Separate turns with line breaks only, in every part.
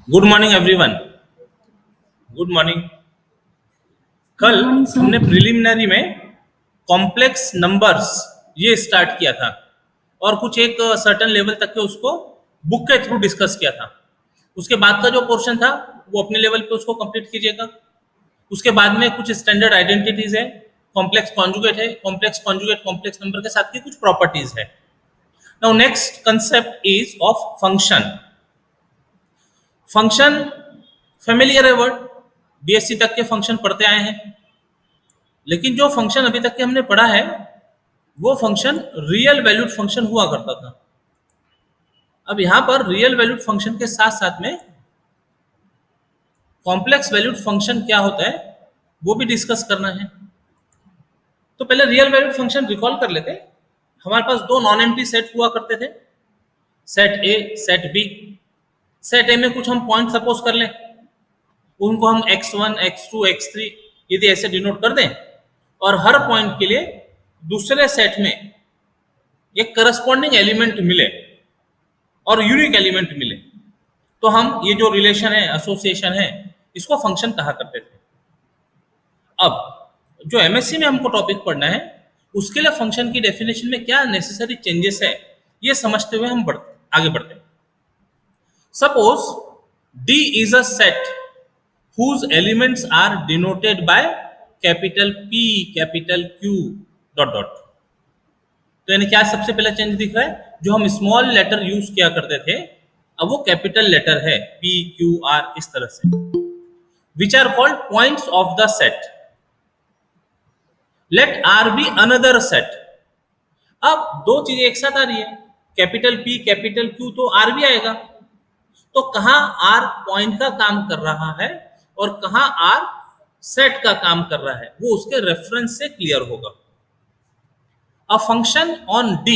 Good morning everyone. Good morning. कल हमने preliminary में कॉम्प्लेक्स नंबर्स ये स्टार्ट किया था और कुछ एक सर्टेन लेवल तक के उसको बुक के थ्रू डिस्कस किया था। उसके बाद का जो पोर्शन था वो अपने लेवल पे उसको कंप्लीट कीजिएगा। उसके बाद में कुछ स्टैंडर्ड आइडेंटिटीज है, कॉम्प्लेक्स कॉन्जुगेट है, कॉम्प्लेक्स कॉन्जुगेट कॉम्प्लेक्स नंबर के साथ की कुछ प्रॉपर्टीज है। Now next concept is of function. Function familiar है वर्ड, बीएससी तक के फंक्शन पढ़ते आए हैं, लेकिन जो फंक्शन अभी तक के हमने पढ़ा है वो फंक्शन रियल वैल्यूड फंक्शन हुआ करता था। अब यहां पर रियल वैल्यूड फंक्शन के साथ साथ में कॉम्प्लेक्स वैल्यूड फंक्शन क्या होता है वो भी डिस्कस करना है। तो पहले रियल वैल्यूड फंक्शन रिकॉल कर लेते। हमारे पास दो नॉन एम्प्टी सेट हुआ करते थे, set A set B. Set A में कुछ हम पॉइंट सपोज कर लें, उनको हम x1 x2 x3 यदि ऐसे डिनोट कर दें और हर पॉइंट के लिए दूसरे सेट में एक करस्पॉन्डिंग एलिमेंट मिले और यूनिक एलिमेंट मिले, तो हम ये जो रिलेशन है, एसोसिएशन है, इसको फंक्शन कहा करते थे। अब जो एमएससी में हमको टॉपिक पढ़ना है उसके लिए फंक्शन की डेफिनेशन में क्या नेसेसरी चेंजेस है ये समझते हुए हम आगे बढ़ते हैं। Suppose D is a set whose elements are denoted by capital P, capital Q, dot dot. तो यानी क्या सबसे पहला चेंज दिख रहा है, जो हम स्मॉल लेटर यूज किया करते थे अब वो कैपिटल लेटर है P, Q, R इस तरह से, which are called points of the set. Let R be another set. अब दो चीजें एक साथ आ रही है, कैपिटल P, कैपिटल Q, तो R भी आएगा। तो कहां R पॉइंट का काम कर रहा है और कहां R सेट का काम कर रहा है वो उसके रेफरेंस से क्लियर होगा। A function on D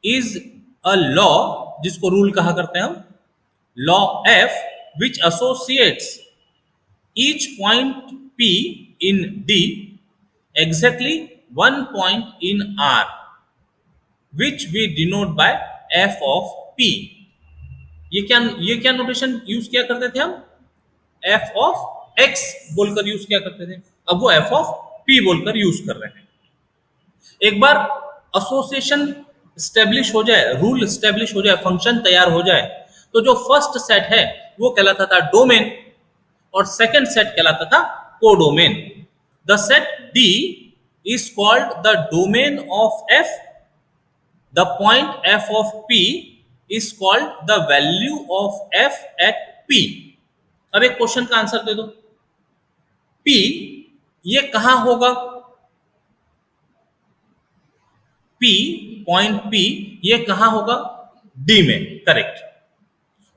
is a law, जिसको रूल कहा करते हैं हम, law F which associates each point P in D exactly one point in R which we denote by F of P। ये क्या notation use किया करते थे हम, एफ ऑफ एक्स बोलकर यूज किया करते थे, अब वो एफ ऑफ पी बोलकर यूज कर रहे हैं। एक बार एसोसिएशन स्टेब्लिश हो जाए, रूल स्टेब्लिश हो जाए, फंक्शन तैयार हो जाए, तो जो फर्स्ट सेट है वो कहलाता था डोमेन और सेकंड सेट कहलाता था codomain. The set D is called the domain of F, the point F of P is called the value of f at p। अब एक क्वेश्चन का आंसर दे दो, p ये कहां होगा, p पॉइंट p ये कहां होगा, d में, करेक्ट।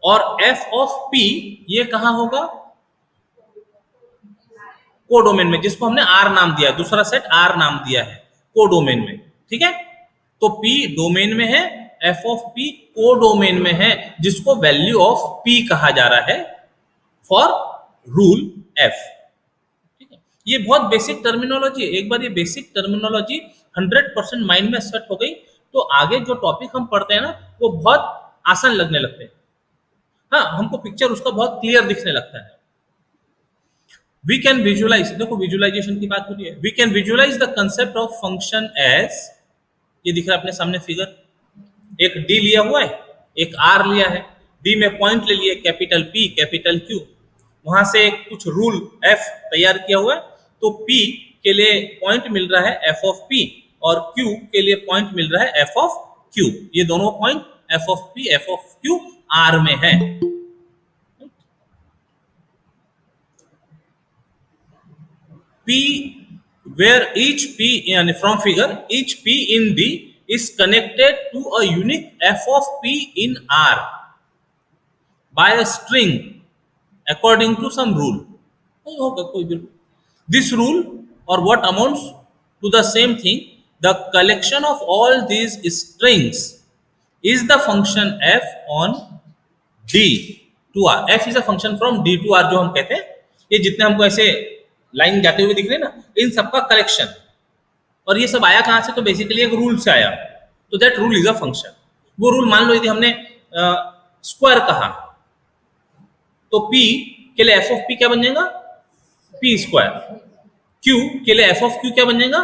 और f ऑफ p ये कहां होगा, कोडोमेन में, जिसको हमने r नाम दिया है, दूसरा सेट r नाम दिया है, कोडोमेन में, ठीक है। तो p डोमेन में है, एफ ऑफ पी कोडोमेन में है, जिसको वैल्यू ऑफ पी कहा जा रहा है फॉर रूल एफ। ठीक है, ये बहुत बेसिक टर्मिनोलॉजी है। एक बार ये बेसिक टर्मिनोलॉजी 100% माइंड में सेट हो गई तो आगे जो टॉपिक हम पढ़ते हैं ना वो बहुत आसान लगने लगते हैं। हाँ, हमको पिक्चर उसका बहुत क्लियर दिखने लगता है। वी कैन विजुअलाइज, देखो विजुअलाइजेशन की बात हो रही है, we can visualise the concept of function as, ये दिख रहा है अपने सामने फिगर, एक D लिया हुआ है, एक R लिया है, D में पॉइंट ले लिए कैपिटल P, कैपिटल Q, वहां से कुछ रूल F तैयार किया हुआ है, तो P के लिए पॉइंट मिल रहा है F ऑफ P और Q के लिए पॉइंट मिल रहा है F ऑफ Q। ये दोनों point F of P, F of Q R में है। P where each P from figure, each P in D is connected to a unique f of p in R by a string according to some rule। होगा कोई भी, this rule or what amounts to the same thing, the collection of all these strings is the function f on D to R। f is a function from D to R, जो हम कहते हैं, ये जितने हमको ऐसे line जाते हुए दिख रहे हैं ना, इन सबका कलेक्शन। और ये सब आया कहां से, तो बेसिकली एक रूल से आया, तो that rule is a function. वो रूल मान लो यदि हमने स्क्वायर कहा, तो P के लिए एफ ऑफ P क्या बन जाएगा, P स्क्वायर। Q के लिए एफ ऑफ Q क्या बन जाएगा,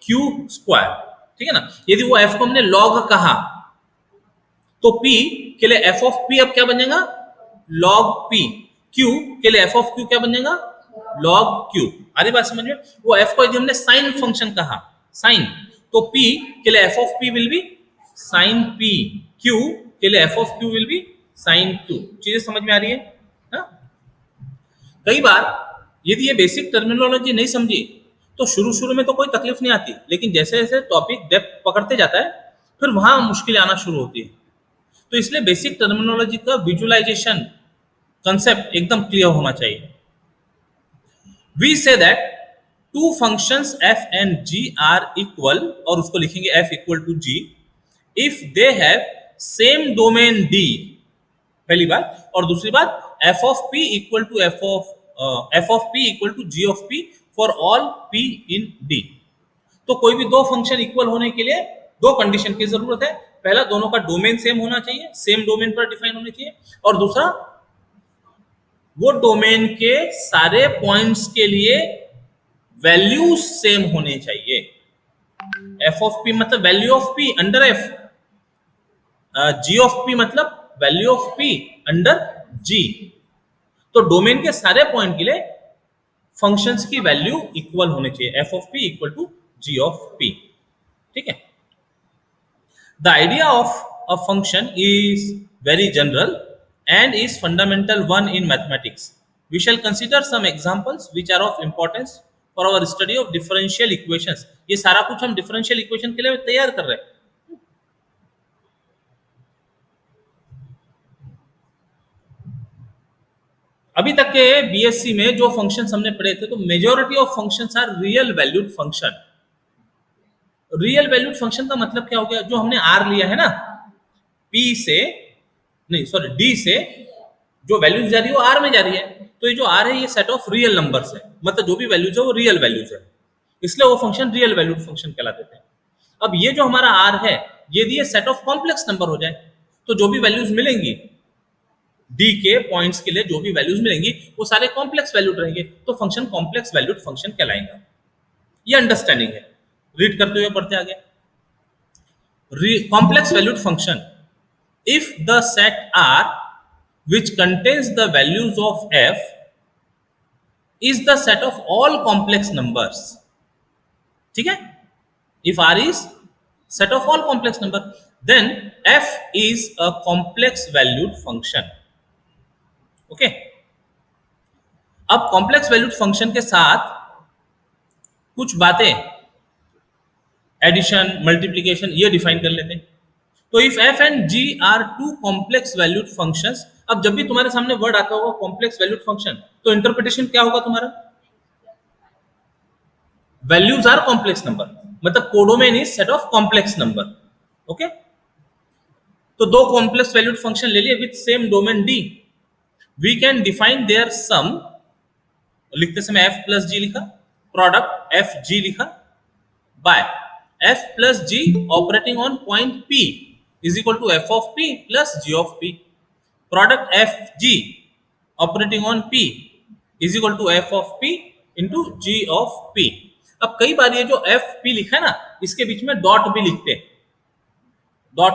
Q स्क्वायर। ठीक है ना। यदि वो f को हमने log कहा तो P के लिए एफ ऑफ P अब क्या बन जाएगा, log P। Q के लिए एफ ऑफ Q क्या बन जाएगा, log Q। आ रही बात समझ में। वो f को यदि हमने साइन फंक्शन कहा, साइन, तो P के लिए f of P will be sine P। Q के लिए f of Q will be sine Q। चीजें समझ में आ रही है हा? कई बार यदि ये बेसिक टर्मिनोलॉजी नहीं समझी तो शुरू में तो कोई तकलीफ नहीं आती, लेकिन जैसे जैसे टॉपिक डेप्थ पकड़ते जाता है फिर वहां मुश्किल आना शुरू होती है। तो इसलिए बेसिक टर्मिनोलॉजी का विजुअलाइजेशन कंसेप्ट एकदम क्लियर होना चाहिए। We say that two functions f and g are equal, और उसको लिखेंगे f equal to g if they have same domain d, पहली बात। और दूसरी बात f of p equal to f of p equal to g of p for all p in d। तो कोई भी दो फंक्शन इक्वल होने के लिए दो कंडीशन की जरूरत है। पहला, दोनों का डोमेन सेम होना चाहिए, सेम डोमेन पर डिफाइन होने चाहिए। और दूसरा, वो डोमेन के सारे पॉइंट्स के लिए वैल्यूज सेम होने चाहिए। एफ ऑफ पी मतलब value of p under f, g of p मतलब value of p under g. तो डोमेन के सारे पॉइंट के लिए फंक्शंस की वैल्यू इक्वल होने चाहिए, f of p equal to g of p. ठीक है। The idea of a function is very general and is fundamental one in mathematics. We shall consider some examples which are of importance for our study of differential equations. ये सारा कुछ हम differential equation के लिए तैयार कर रहे हैं। अभी तक के बीएससी में जो फंक्शंस हमने पढ़े थे, तो majority of functions are real valued function. Real valued function का मतलब क्या हो गया, जो हमने आर लिया है ना, पी से नहीं सॉरी डी से जो वैल्यूज जा रही है वो आर में जा रही है। तो ये जो आर है ये सेट ऑफ रियल नंबर्स है, मतलब जो भी वैल्यूज है वो रियल वैल्यूज है, इसलिए वो फंक्शन रियल वैल्यूड फंक्शन कहलाते थे। अब ये जो हमारा आर है, यदि ये सेट ऑफ कॉम्प्लेक्स नंबर हो जाए तो जो भी वैल्यूज मिलेंगी डी के पॉइंट्स के लिए, जो भी वैल्यूज मिलेंगी वो सारे कॉम्प्लेक्स वैल्यूड रहेंगे, तो फंक्शन कॉम्प्लेक्स वैल्यूड फंक्शन कहलाएगा। ये अंडरस्टैंडिंग है। रीड करते हुए पढ़ते आगे। Complex valued function, if the set R which contains the values of f is the set of all complex numbers, ठीक है, if R is set of all complex number then f is a complex valued function। Okay. अब complex valued function के साथ कुछ बातें addition, multiplication ये define कर लेते हैं। तो if f and g are two complex valued functions, अब जब भी तुम्हारे सामने वर्ड आता होगा कॉम्प्लेक्स वैल्यूड फंक्शन, तो इंटरप्रिटेशन क्या होगा तुम्हारा, वैल्यूज आर कॉम्प्लेक्स नंबर, मतलब codomain is set of complex number. Okay. तो दो कॉम्प्लेक्स वैल्यूड फंक्शन ले लिए with same domain d, we can define their sum, लिखते समय f प्लस g लिखा, प्रोडक्ट f g लिखा, by f plus g operating on point p is equal to f of p plus g of p. Product f g operating on p is equal to f of p into g of p. अब कई बार ये जो f p लिखा है ना, इसके बीच में dot भी लिखते हैं, डॉट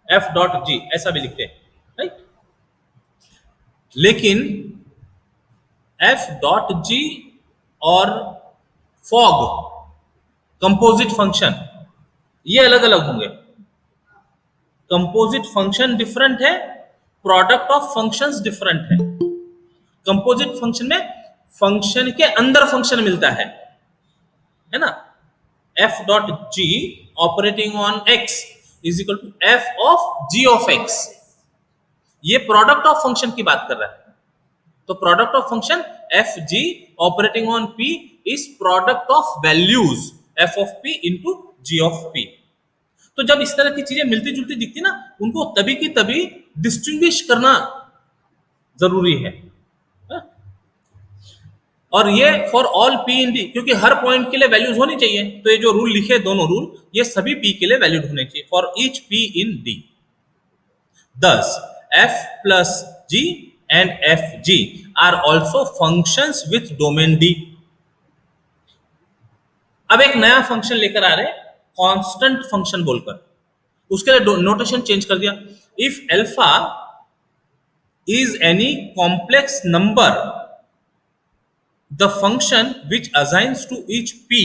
f डॉट g ऐसा भी लिखते हैं, राइट। लेकिन f डॉट g और फॉग कंपोजिट फंक्शन ये अलग अलग होंगे। कंपोजिट फंक्शन डिफरेंट है, प्रोडक्ट ऑफ फंक्शंस डिफरेंट है। कंपोजिट फंक्शन में फंक्शन के अंदर फंक्शन मिलता है ना। f dot g operating on x is equal to f of g of x, ये प्रोडक्ट ऑफ फंक्शन की बात कर रहा है। तो product of function f g operating on p is product of values f of p into g of p। तो जब इस तरह की चीजें मिलती जुलती दिखती ना, उनको तभी की तभी डिस्टिंग्विश करना जरूरी है। और ये for all p in d, क्योंकि हर पॉइंट के लिए वैल्यूज होनी चाहिए, तो ये जो रूल लिखे दोनों रूल, ये सभी p के लिए वैल्यूड होने चाहिए for each p in d। Thus f plus g and fg are also functions with domain D. अब एक नया फंक्शन लेकर आ रहे हैं कांस्टेंट फंक्शन बोलकर, उसके लिए नोटेशन चेंज कर दिया. If alpha is any complex number, the function which assigns to each p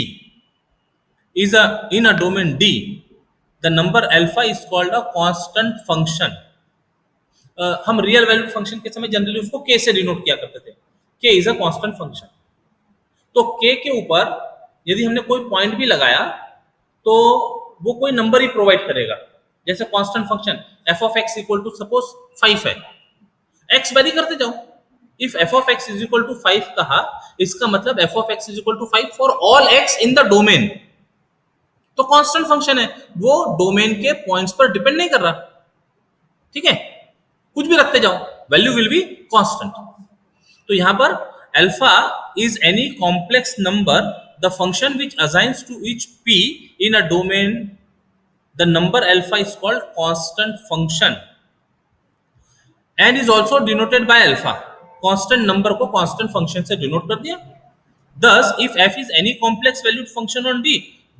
is in a domain D, the number alpha is called a constant function. हम real valued function के समय generally उसको k से denote किया करते थे. k is a constant function. तो k के ऊपर यदि हमने कोई पॉइंट भी लगाया तो वो कोई नंबर ही प्रोवाइड करेगा. जैसे constant function f of x equal to suppose 5 है, x वेरी करते जाओ. इफ f of x is equal to 5 कहा, इसका मतलब f of x is equal to 5 for all x in the domain. तो कांस्टेंट फंक्शन है, वो डोमेन के पॉइंट्स पर डिपेंड नहीं कर रहा. ठीक है, कुछ भी रखते जाओ, वैल्यू विल बी कांस्टेंट. तो यहां पर alpha is any complex number, the function which assigns to each p in a domain, the number alpha is called constant function and is also denoted by alpha. Constant number को constant function से denote कर दिया. Thus, if f is any complex valued function on D,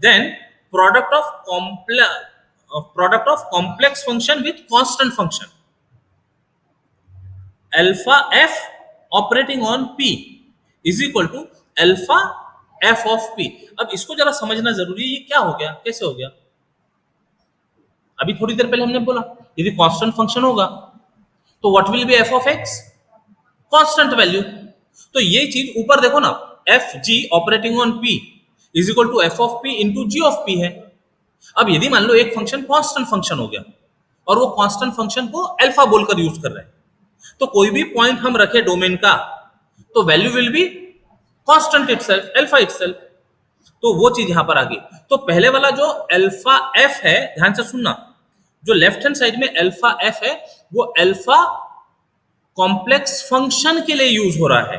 then product of complex function with constant function alpha f operating on p is equal to alpha f of p. अब इसको जरा समझना जरूरी है, ये क्या हो गया, कैसे हो गया. अभी थोड़ी देर पहले हमने बोला यदि कांस्टेंट फंक्शन होगा तो what will be f of x, constant value. तो ये चीज ऊपर देखो ना, f g operating on p is equal to f of p into g of p है. अब यदि मान लो एक फंक्शन कांस्टेंट फंक्शन हो गया और वो कांस्टेंट फंक्शन को अल्फा बोलकर यूज कर रहे हैं, तो कोई भी पॉइंट हम रखे डोमेन का तो value will be constant itself, alpha itself. तो वो चीज यहां पर आ गई. तो पहले वाला जो अल्फा एफ है, ध्यान से सुनना, जो लेफ्ट हैंड साइड में अल्फा एफ है वो अल्फा कॉम्प्लेक्स फंक्शन के लिए यूज हो रहा है.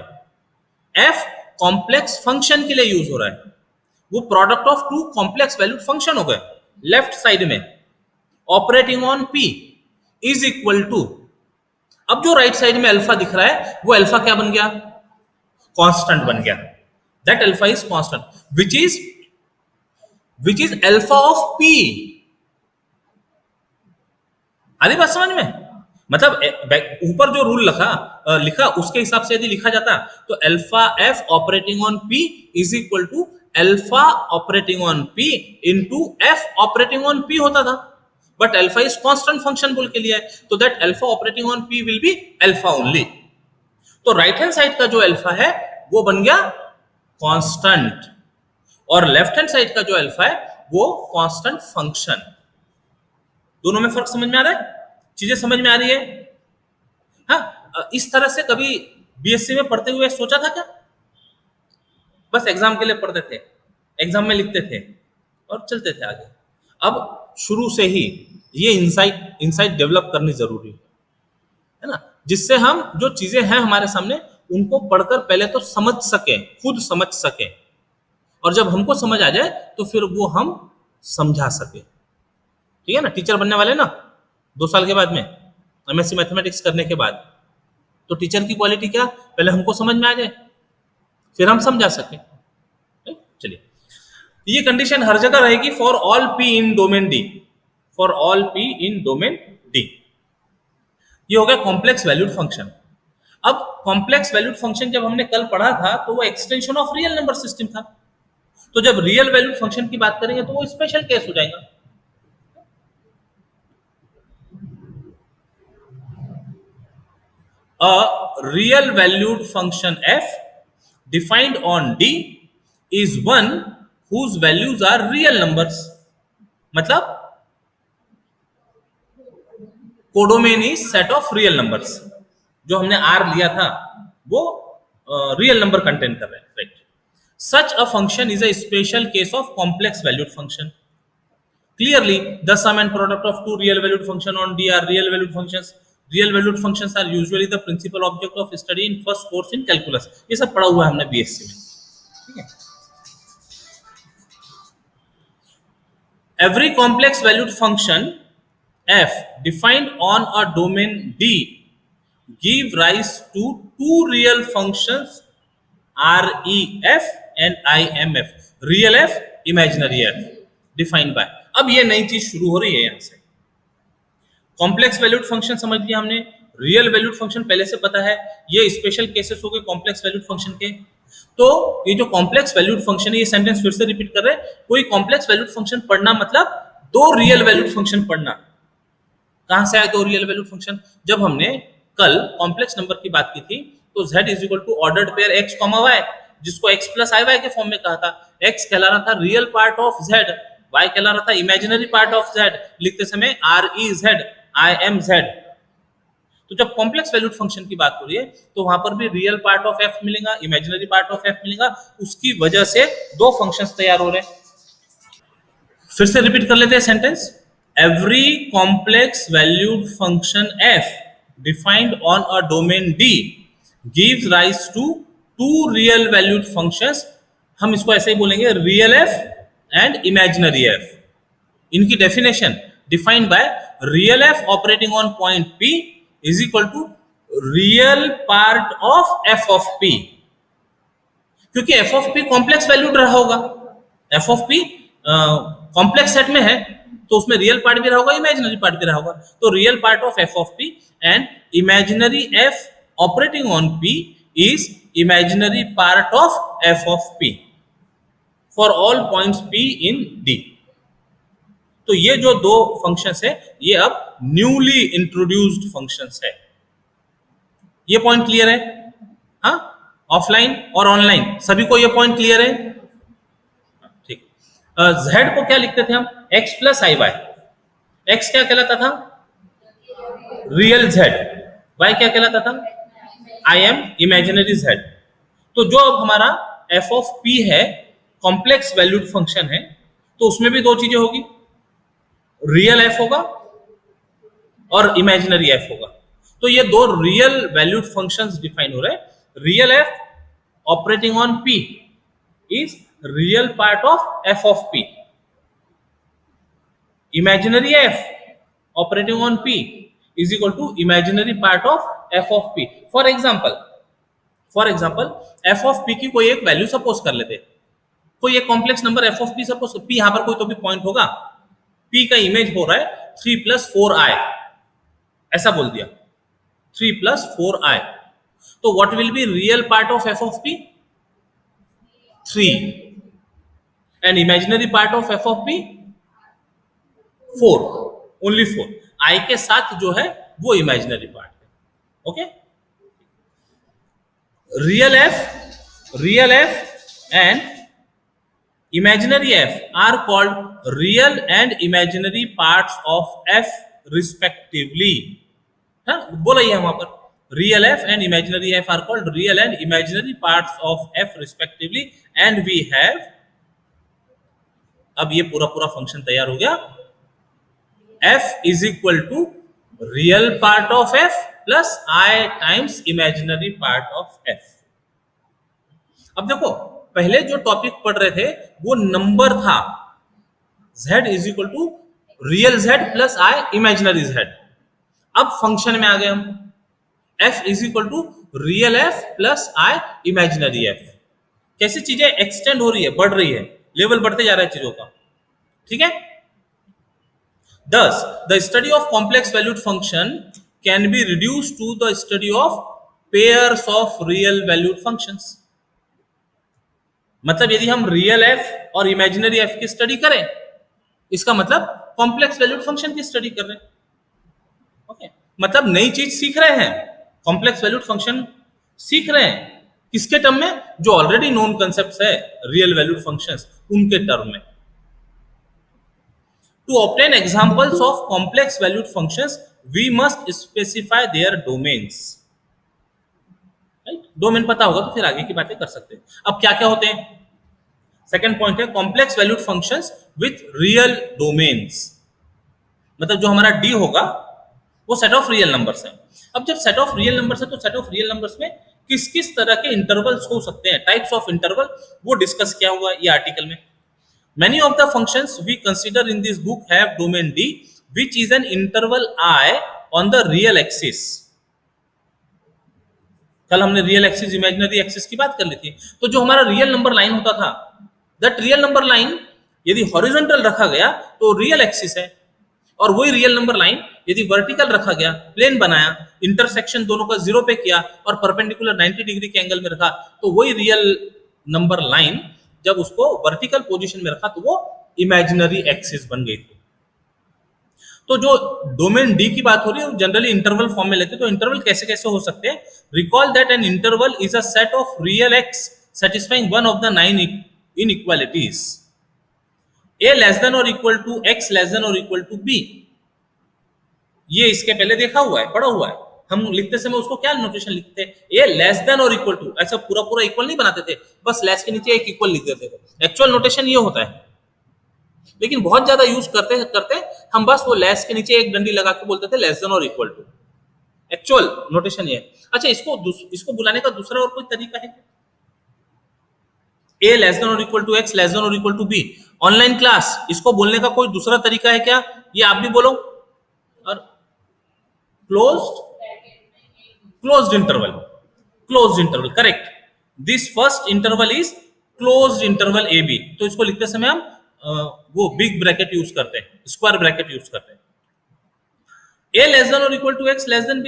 एफ कॉम्प्लेक्स फंक्शन के लिए यूज हो रहा है. वो product of two complex valued function हो गए. लेफ्ट साइड में operating on p is equal to, अब जो राइट साइड में अल्फा दिख रहा है वो अल्फा क्या बन गया, कांस्टेंट बन गया. That alpha is constant which is alpha of P. आधी बात समझ में, मतलब ऊपर जो रूल लिखा उसके हिसाब से यदि लिखा जाता तो alpha f operating on p is equal to alpha operating on p into f operating on p होता था. But alpha is constant function बोल के लिया है, तो that alpha operating on p will be alpha only. तो right hand side का जो अल्फा है वो बन गया कांस्टेंट और लेफ्ट हैंड साइड का जो अल्फा है वो कांस्टेंट फंक्शन. दोनों में फर्क समझ में आ रहा है, चीजें समझ में आ रही है. हाँ, इस तरह से कभी बीएससी में पढ़ते हुए सोचा था क्या? बस एग्जाम के लिए पढ़ते थे, एग्जाम में लिखते थे और चलते थे आगे. अब शुरू से ही ये इंसाइट डेवलप करनी जरूरी है ना, जिससे हम जो चीजें हैं हमारे सामने उनको पढ़कर पहले तो समझ सके, खुद समझ सके, और जब हमको समझ आ जाए तो फिर वो हम समझा सके. ठीक है ना, टीचर बनने वाले ना 2 साल के बाद में एमएससी मैथमेटिक्स करने के बाद, तो टीचर की क्वालिटी क्या, पहले हमको समझ में आ जाए फिर हम समझा सके. चलिए, ये कंडीशन हर जगह रहेगी for all P in domain D, for all P in domain D. ये हो गया कॉम्प्लेक्स वैल्यूड फंक्शन. अब कॉम्प्लेक्स वैल्यूड फंक्शन जब हमने कल पढ़ा था तो वो extension of real number system था. तो जब रियल वैल्यूड फंक्शन की बात करेंगे तो वो स्पेशल केस हो जाएगा. A real valued function f defined on D is one whose values are real numbers. मतलब codomain is set of real numbers. जो हमने R लिया था वो रियल नंबर कंटेन कर रहे हैं, right. Such a function is a special case of complex valued function. Clearly, the sum and product of two real valued function on D are real valued functions. Real valued functions are usually the principal object of study in first course in calculus. ये सब पढ़ा हुआ है हमने BSc में. ठीक है. Every complex valued function f defined on a domain D give rise to two real functions REF and IMF. Real F, imaginary F, defined by. अब ये नई चीज शुरू हो रही है यहां से। कॉम्प्लेक्स वैल्यूड फंक्शन समझ लिया हमने, रियल वैल्यूड फंक्शन पहले से पता है, ये स्पेशल केसेस हो गए कॉम्प्लेक्स वैल्यूड फंक्शन के। तो ये जो कॉम्प्लेक्स वैल्यूड फंक्शन है, ये सेंटेंस फिर से रिपीट कर रहे हैं, कोई कॉम्प्लेक्स वैल्यूड फंक्शन पढ़ना मतलब दो रियल वैल्यूड फंक्शन पढ़ना। कहां से आए दो रियल वैल्यूड फंक्शन? जब हमने कल कॉम्प्लेक्स नंबर की बात की थी तो z is equal to ordered pair x comma y, जिसको x प्लस आई वाई के फॉर्म में कहा था। x कहला रहा था real part of z, y कहला रहा था इमेजिनरी पार्ट ऑफ z, लिखते समय R E Z I am Z. तो जब कॉम्प्लेक्स वैल्यूड फंक्शन की बात हो रही है तो वहां पर भी रियल पार्ट ऑफ f मिलेगा, इमेजिनरी पार्ट ऑफ f मिलेगा, उसकी वजह से दो फंक्शंस तैयार हो रहे हैं। फिर से रिपीट कर लेते हैं sentence. Every complex valued function f defined on a domain D gives rise to two real valued functions. हम इसको ऐसे ही बोलेंगे, real f and imaginary f। इनकी definition defined by real f operating on point P is equal to real part of f of P, क्योंकि f of P complex valued रहा होगा। f of P complex set में है तो उसमें real part भी रहा होगा, इमेजिनरी पार्ट भी रहा होगा। तो real part of f of P and imaginary f operating on P is imaginary part of f of P for all points P in D। तो ये जो दो फंक्शंस है ये अब न्यूली इंट्रोड्यूस्ड फंक्शंस है। ये पॉइंट क्लियर है? हाँ, ऑफलाइन और ऑनलाइन सभी को ये पॉइंट क्लियर है? ठीक। z को क्या लिखते थे हम? x plus i Y. x क्या कहलाता था? Real z। y क्या कहलाता था? I am imaginary z। तो जो अब हमारा f ऑफ p है, कॉम्प्लेक्स वैल्यूड फंक्शन है, तो उसमें भी दो चीजें होगी, रियल f होगा और इमेजिनरी f होगा। तो ये दो रियल वैल्यूड फंक्शंस डिफाइन हो रहे हैं। Real f operating on p is real part of f of p, imaginary f operating on p is equal to imaginary part of f of p। for example f of p की कोई एक value suppose कर लेते, कोई एक complex number f of p suppose, p यहां पर कोई तो भी पॉइंट होगा, p का इमेज हो रहा है 3 प्लस 4i, ऐसा बोल दिया 3 प्लस 4i। तो what will be real part of f of p? 3 and imaginary part of f of p? 4, only 4। I के साथ जो है वो इमेजिनरी पार्ट है। Okay, real f and imaginary f are called real and imaginary parts of f respectively. बोला ही है वहां पर, real f and imaginary f are called real and imaginary parts of f respectively and we have. अब ये पूरा पूरा function तैयार हो गया, f is equal to real part of f plus I times imaginary part of f। अब देखो, पहले जो टॉपिक पढ़ रहे थे वो नंबर था, z is equal to real z plus I imaginary z। अब फंक्शन में आ गए हम, f is equal to real f plus I imaginary f। कैसी चीजें एक्सटेंड हो रही है, बढ़ रही है, लेवल बढ़ते जा रहा है चीजों का। ठीक है, thus the study of complex valued function can be reduced to the study of pairs of real valued functions। मतलब यदि हम रियल एफ और इमेजिनरी एफ की स्टडी करें, इसका मतलब कॉम्प्लेक्स वैल्यूड फंक्शन की स्टडी कर रहे हैं। ओके, मतलब नई चीज सीख रहे हैं, कॉम्प्लेक्स वैल्यूड फंक्शन सीख रहे हैं, किसके टर्म में? जो ऑलरेडी नोन कंसेप्ट है रियल वैल्यूड फंक्शंस, उनके टर्म में। To obtain examples of complex valued functions, we must specify their domains। Domain पता होगा तो फिर आगे की बातें कर सकते हैं। अब क्या क्या होते हैं? सेकंड पॉइंट है complex valued functions with real domains. मतलब जो हमारा डी होगा वो सेट ऑफ रियल नंबर्स है। अब जब सेट ऑफ रियल नंबर्स है तो सेट ऑफ रियल नंबर्स में किस किस तरह के इंटरवल्स हो सकते हैं, टाइप्स ऑफ इंटरवल, वो डिस्कस किया हुआ ये आर्टिकल में। Many of the functions we consider in this book have domain D, which is an interval I on the real axis। कल हमने रियल एक्सिस इमेजिनरी एक्सिस की बात कर ली थी। तो जो हमारा रियल नंबर लाइन होता था, दैट रियल नंबर लाइन यदि हॉरिजॉन्टल रखा गया तो रियल एक्सिस है, और वही रियल नंबर लाइन यदि वर्टिकल रखा गया, प्लेन बनाया, इंटरसेक्शन दोनों का 0 पे किया और परपेंडिकुलर 90 डिग्री के एंगल में रखा, तो वही रियल नंबर लाइन जब उसको वर्टिकल पोजीशन में रखा तो वो इमेजिनरी एक्सिस बन गई थी। तो जो डोमेन डी की बात हो रही है जनरली इंटरवल फॉर्म में लेते हैं। तो इंटरवल कैसे कैसे हो सकते हैं? Recall that an interval is a set of real x satisfying one of the 9 inequalities, a less than और equal to x less than और इक्वल टू b। ये इसके पहले देखा हुआ है, पढ़ा हुआ है। हम लिखते समय उसको क्या नोटेशन लिखते हैं? a लेस देन और इक्वल टू, ऐसा पूरा पूरा इक्वल नहीं बनाते थे, बस लेस के नीचे एक इक्वल लिख देते थे। एक्चुअल नोटेशन ये होता है, लेकिन बहुत ज्यादा यूज करते करते हम बस वो लेस के नीचे एक डंडी लगा के बोलते थे लेस देन और इक्वल टू। एक्चुअल नोटेशन ये है। अच्छा, इसको बुलाने का दूसरा और कोई तरीका है? a लेस देन और equal to x less than और equal to b। Online class, इसको बोलने का कोई दूसरा तरीका है क्या? ये आप भी बोलो। और closed interval correct. This first interval is closed interval a b. तो इसको लिखते समय हम वो बिग ब्रैकेट यूज करते हैं, स्क्वायर ब्रैकेट यूज करते हैं। a लेस देन और equal to x less than b,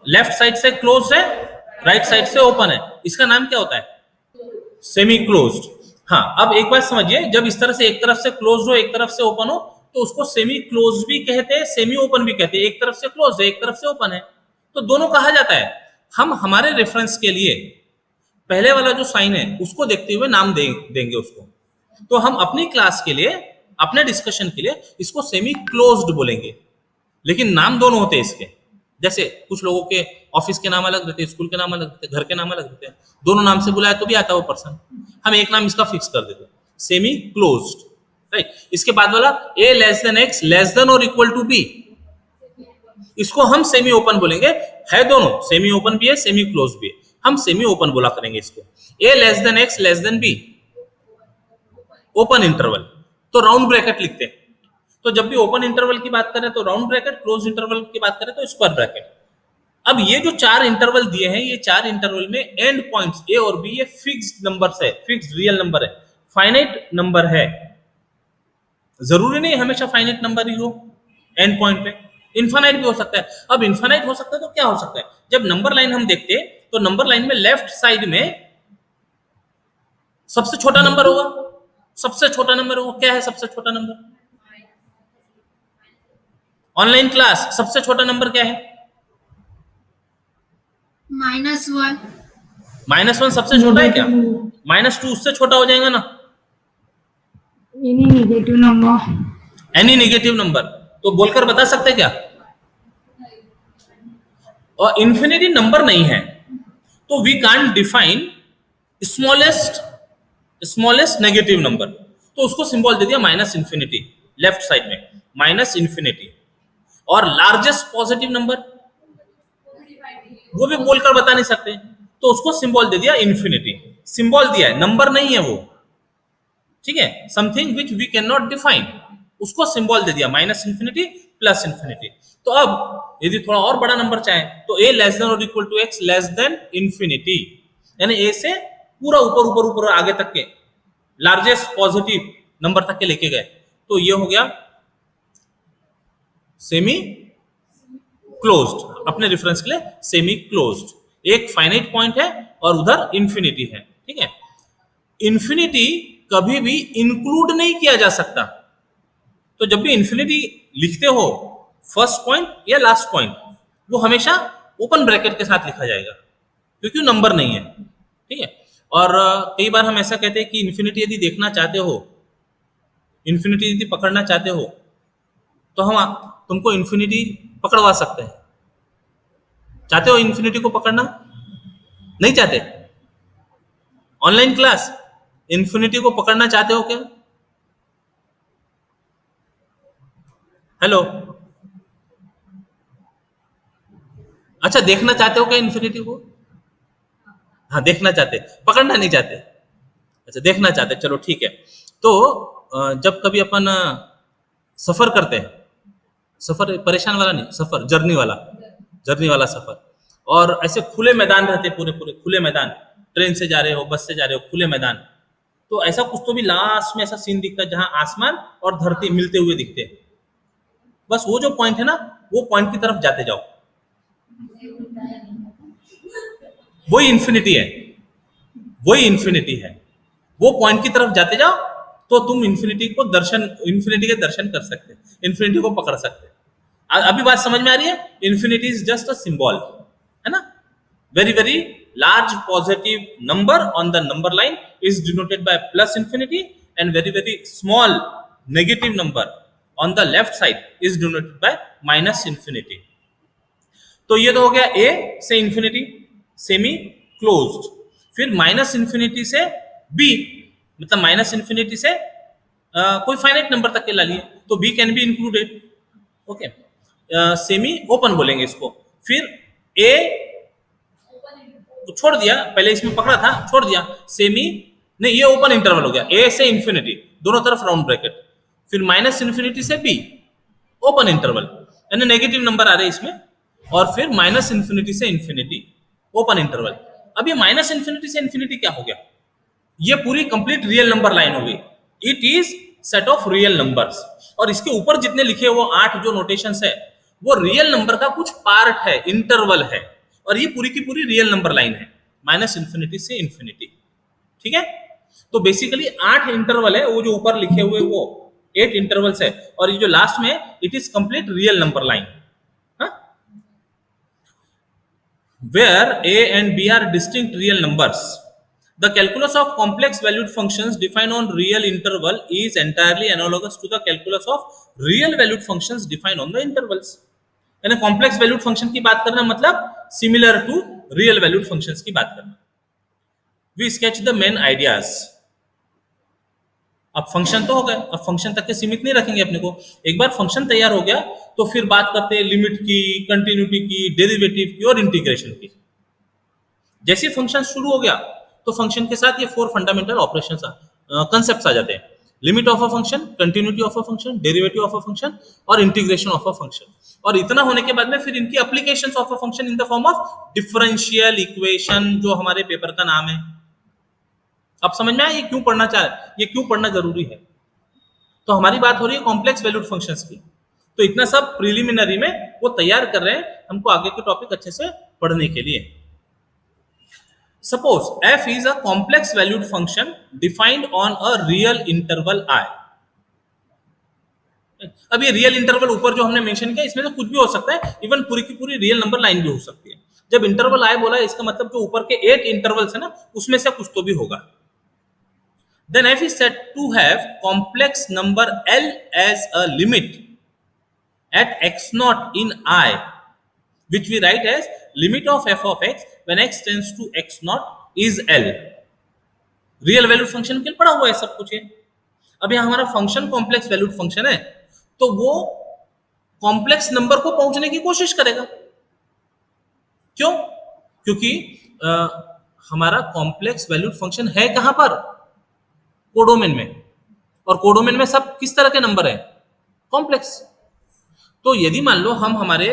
left side से क्लोज है, राइट साइड से ओपन है, इसका नाम क्या होता है? Semi closed. हाँ, अब एक बात समझिए, जब इस तरह से एक तरफ से क्लोज्ड हो एक तरफ से ओपन हो तो उसको सेमी क्लोज्ड भी कहते हैं, सेमी ओपन भी कहते हैं। एक तरफ से क्लोज्ड है एक तरफ से ओपन है, तो दोनों कहा जाता है। हम हमारे रेफरेंस के लिए पहले वाला जो साइन है उसको देखते हुए नाम देंगे उसको। तो हम अपनी क्लास के लिए, अपने डिस्कशन के लिए इसको सेमी क्लोज्ड बोलेंगे, लेकिन नाम दोनों होते हैं इसके। जैसे कुछ लोगों के ऑफिस के नाम अलग रहते हैं, स्कूल के नाम अलग रहते हैं, घर के नाम अलग रहते हैं, दोनों नाम से बुलाया तो भी आता है वो पर्सन। हम एक नाम इसका फिक्स कर देते हैं, सेमी क्लोज्ड, राइट। इसके बाद वाला a less then x less than और इक्वल टू b, इसको हम सेमी ओपन बोलेंगे। है दोनों, सेमी ओपन भी है सेमी क्लोज भी है, हम सेमी ओपन बोला करेंगे इसको। a less then x less than b, open interval, तो राउंड ब्रैकेट लिखते हैं। तो जब भी ओपन इंटरवल की बात करें तो राउंड ब्रैकेट, क्लोज इंटरवल की बात करें तो स्क्वायर ब्रैकेट। अब ये जो 4 इंटरवल दिए हैं, ये 4 इंटरवल में एंड पॉइंट्स a और b ये फिक्स्ड नंबर्स है, फिक्स्ड रियल नंबर है, फाइनाइट नंबर है। जरूरी नहीं हमेशा फाइनाइट नंबर ही हो एंड पॉइंट पे, इनफाइनाइट भी हो सकता है। अब इनफाइनाइट हो सकता है तो क्या हो सकता है? जब नंबर लाइन हम देखते हैं तो नंबर लाइन में लेफ्ट साइड में सबसे छोटा नंबर होगा, सबसे छोटा नंबर होगा। क्या है सबसे छोटा नंबर? ऑनलाइन क्लास, सबसे छोटा नंबर क्या है?
-1।
-1 सबसे छोटा है क्या? -2 उससे छोटा हो जाएगा ना?
Any negative number,
any negative number. तो बोलकर बता सकते क्या? और इंफिनिटी नंबर नहीं है तो we can't define smallest negative number, तो उसको सिंबल दे दिया -इंफिनिटी लेफ्ट साइड में, -इंफिनिटी। और लार्जेस्ट पॉजिटिव नंबर वो भी बोलकर बता नहीं सकते, तो उसको सिंबल दे दिया इंफिनिटी। सिंबल दिया है, नंबर नहीं है वो, ठीक है, something which we can not define, उसको सिंबल दे दिया -इंफिनिटी +इंफिनिटी। तो अब यदि थोड़ा और बड़ा नंबर चाहे तो a लेस देन और equal to x less than infinity, यानी a से पूरा ऊपर ऊपर ऊपर आगे तक के लार्जेस्ट पॉजिटिव नंबर तक के लेके गए, तो ये हो गया सेमी क्लोज्ड। अपने रेफरेंस के लिए सेमी क्लोज्ड, एक फाइनाइट पॉइंट है और उधर इंफिनिटी है, ठीक है। इंफिनिटी कभी भी इंक्लूड नहीं किया जा सकता, तो जब भी इंफिनिटी लिखते हो फर्स्ट पॉइंट या लास्ट पॉइंट, वो हमेशा ओपन ब्रैकेट के साथ लिखा जाएगा क्योंकि नंबर नहीं है, ठीक है। और कई बार हम ऐसा कहते हैं कि इंफिनिटी यदि देखना चाहते हो, इंफिनिटी यदि पकड़ना चाहते हो तो हम तुमको इंफिनिटी पकड़वा सकते हैं। चाहते हो इंफिनिटी को पकड़ना? नहीं चाहते? ऑनलाइन क्लास, इंफिनिटी को पकड़ना चाहते हो क्या? हेलो, अच्छा, देखना चाहते हो क्या इंफिनिटी को? हाँ, देखना चाहते, पकड़ना नहीं चाहते। अच्छा, देखना चाहते, चलो ठीक है। तो जब कभी अपन सफर करते हैं सफर परेशान वाला नहीं, सफर जर्नी वाला सफर। और ऐसे खुले मैदान रहते, पूरे पूरे खुले मैदान, ट्रेन से जा रहे हो, बस से जा रहे हो, खुले मैदान। तो ऐसा कुछ तो भी लास्ट में ऐसा सीन दिखता है जहां आसमान और धरती मिलते हुए दिखते हैं। बस वो जो पॉइंट है ना, वो पॉइंट की तरफ जाते जाओ, वही इन्फिनिटी है, वही इन्फिनिटी है। वो पॉइंट की तरफ जाते जाओ तो तुम इन्फिनिटी के दर्शन कर सकते, इन्फिनिटी को पकड़ सकते। अभी बात समझ में आ रही है? Infinity is just a symbol, है ना? Very very large positive number on the number line is denoted by plus infinity, and very very small negative number on the left side is denoted by minus infinity. तो ये तो हो गया ए से infinity, semi closed. फिर minus infinity से B, मतलब minus infinity से कोई फाइनाइट नंबर तक के ला लिए तो B can be included. Okay, semi open बोलेंगे इसको। फिर ए छोड़ दिया, पहले इसमें पकड़ा था, छोड़ दिया, सेमी नहीं, ये ओपन इंटरवल हो गया, ए से इन्फिनिटी दोनों तरफ राउंड ब्रैकेट। फिर माइनस इन्फिनिटी से बी, ओपन इंटरवल, यानी नेगेटिव नंबर आ रहे हैं इसमें। और फिर माइनस इन्फिनिटी से इन्फिनिटी, ओपन इंटरवल। अब ये माइनस इन्फिनिटी से इन्फिनिटी क्या हो गया? ये पूरी कंप्लीट रियल नंबर लाइन हो गई। It is set of real numbers, और इसके ऊपर जितने लिखे वो 8 जो नोटेशंस है वो रियल नंबर का कुछ पार्ट है, इंटरवल है, और ये पूरी की पूरी रियल नंबर लाइन है, माइनस इन्फिनिटी से इन्फिनिटी। ठीक है, तो बेसिकली 8 इंटरवल है, वो जो ऊपर लिखे हुए वो 8 इंटरवल्स है, और ये जो लास्ट में it is complete real number line. Where a and b are distinct real numbers, the calculus of complex valued functions defined on real interval is entirely analogous to the calculus of real valued functions defined on the intervals. यानी complex valued function की बात करना मतलब similar to real valued functions की बात करना। We sketch the main ideas. अब function तो हो गए, अब फंक्शन तक के सीमित नहीं रखेंगे अपने को। एक बार फंक्शन तैयार हो गया तो फिर बात करते हैं लिमिट की, कंटिन्यूटी की, डेरिवेटिव की और इंटीग्रेशन की। जैसे फंक्शन शुरू हो गया तो फंक्शन के साथ ये 4 फंडामेंटल ऑपरेशंस कंसेप्ट्स आ जाते हैं। Limit of a function, continuity of a function, derivative of a function और इंटीग्रेशन ऑफ अ फंक्शन। और इतना होने के बाद में फिर इनकी applications of a function in the form of differential equation, जो हमारे पेपर का नाम है। अब समझ में आया ये क्यों पढ़ना ये क्यों पढ़ना जरूरी है? तो हमारी बात हो रही है कॉम्प्लेक्स वैल्यूड फंक्शंस की। तो इतना सब प्रिलिमिनरी में वो तैयार कर रहे हैं हमको आगे के टॉपिक अच्छे से पढ़ने के लिए। Suppose f is a complex valued function defined on a real interval I। अब ये रियल इंटरवल ऊपर जो हमने मेंशन किया इसमें तो कुछ भी हो सकता है, इवन पूरी की पूरी रियल नंबर लाइन भी हो सकती है। जब इंटरवल I बोला इसका मतलब जो ऊपर के 8 इंटरवल्स है ना उसमें से कुछ तो भी होगा। Then f is said to have complex number L as a limit at x naught in I, which we write as limit of f of x when x tends to x naught is L। Real valued function के लिए पढ़ा हुआ है सब कुछ है। अब यहाँ हमारा फंक्शन कॉम्प्लेक्स वैल्यूड फंक्शन है तो वो कॉम्प्लेक्स नंबर को पहुंचने की कोशिश करेगा। क्यों? क्योंकि हमारा कॉम्प्लेक्स वैल्यूड फंक्शन है कहां पर? कोडोमेन में, और कोडोमेन में सब किस तरह के नंबर है? कॉम्प्लेक्स। तो यदि मान लो हम हमारे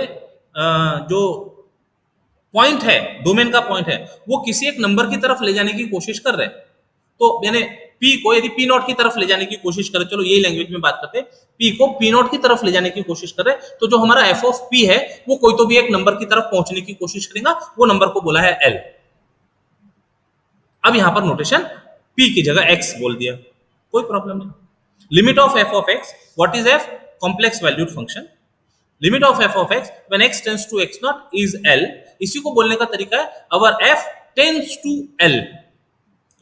जो पॉइंट है, डोमेन का पॉइंट है, वो किसी एक नंबर की तरफ ले जाने की कोशिश कर रहे हैं, तो यानी पी को यदि पी नॉट की तरफ ले जाने की कोशिश करे, चलो यही लैंग्वेज में बात करते हैं, पी को पी नॉट की तरफ ले जाने की कोशिश करे, तो जो हमारा एफ ऑफ पी है वो कोई तो भी एक नंबर की तरफ पहुंचने की कोशिश करेगा, वो नंबर को बोला है एल। अब यहां पर नोटेशन पी की जगह एक्स बोल दिया, कोई प्रॉब्लम नहीं। Limit of f of x, what is f? Complex valued function. Limit of f of x when x tends to x naught is l. इसी को बोलने का तरीका है our f tends to l.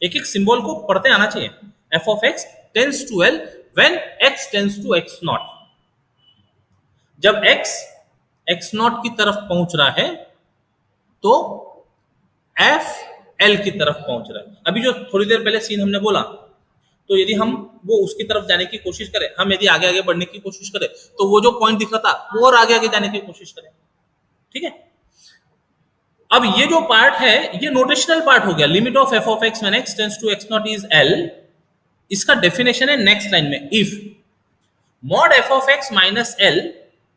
एक एक सिंबल को पढ़ते आना चाहिए। F of x tends to l when x tends to x naught. जब एक्स एक्स नॉट की तरफ पहुंच रहा है तो एफ एल की तरफ पहुंच रहा है। अभी जो थोड़ी देर पहले सीन हमने बोला, तो यदि हम वो उसकी तरफ जाने की कोशिश करें, हम यदि आगे आगे बढ़ने की कोशिश करें, तो वो जो पॉइंट दिख रहा था वो और आगे आगे जाने की कोशिश करें। ठीक है, अब ये जो पार्ट है ये नोटेशनल पार्ट हो गया। Limit of f of x when x tends to x naught is l. इसका डेफिनेशन है नेक्स्ट लाइन में, if mod f of x minus l